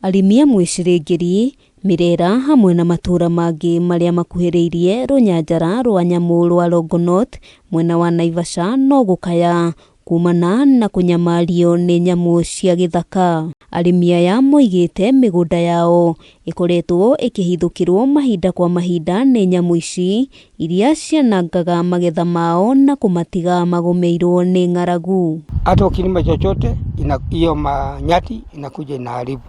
Arĩmi a Mwĩcirĩngĩri, Mirera hamwe na matura mangĩ maria makuhĩrĩirie rũnyanjara rwa nyamũ rwa Longonot mwena wa Naivasha no gũkaya kumana na kũnyamario nĩ nyamũ cia gĩthaka. Arĩmi aya moigĩte mĩgũnda yao ĩkoretwo ĩkĩhithũkĩrwo mahinda kwa mahinda nĩ nyamũ ici iria cianangaga magetha mao na kũmatiga magũmĩirwo nĩ ng'aragu. Hata ukilima chochote hiyo manyati inakuja inaharibu,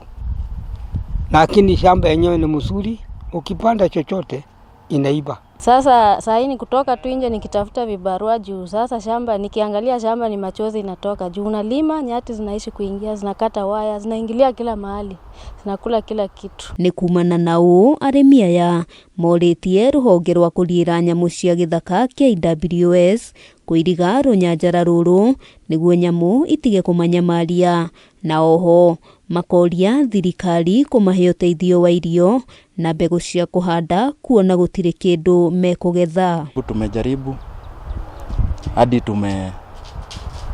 lakini shamba yenyewe ni mzuri, ukipanda chochote inaiba. Sasa saa hii ni kutoka tu nje nikitafuta vibarua juu sasa shamba nikiangalia shamba ni machozi inatoka juu unalima nyati zinaishi kuingia, zinakata waya, zinaingilia kila mahali, zinakula kila kitu. Ni kumana na ũ arĩmi aya morĩtie rũhonge rwa kũriĩra nyamũ cia gĩthaka KWS kũiriga rũnyanjara rũrũ nĩguo nyamũ itige kũmanyamaria, na oho makoria thirikari kũmahe ũteithio wa irio na mbegũ cia kũhanda kuona gũtirĩ kĩndũ mekũgetha. Tumejaribu hadi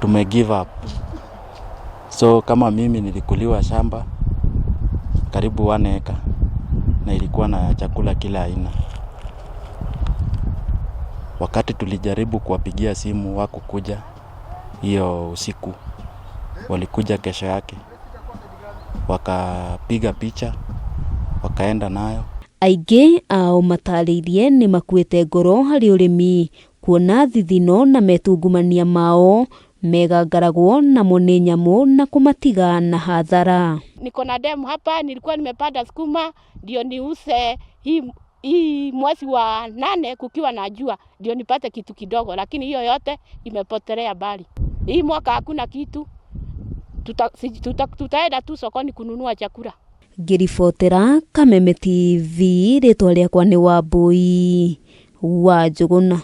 tume give up. So kama mimi nilikuliwa shamba karibu 1 eka na ilikuwa na chakula kila aina. Wakati tulijaribu kuwapigia simu hawakukuja hiyo usiku, walikuja kesho yake wakapiga picha wakaenda nayo. Aingĩ ao matarĩirie nĩ makuĩte ngoro harĩ ũrĩmi kuona thithino na metungumania mao megangaragwo namo nĩ nyamũ na kũmatiga na hathara. Niko na demu hapa, nilikuwa nimepanda sukuma ndio niuse hii mwezi wa 8 kukiwa na jua ndio nipate kitu kidogo, lakini hiyo yote imepotelea mbali. Hii mwaka hakuna kitu, tutaenda tu sokoni kununua chakula. Ngĩribotera Kameme TV, rĩtwa rĩakwa nĩ Wambui wa Njũgũna.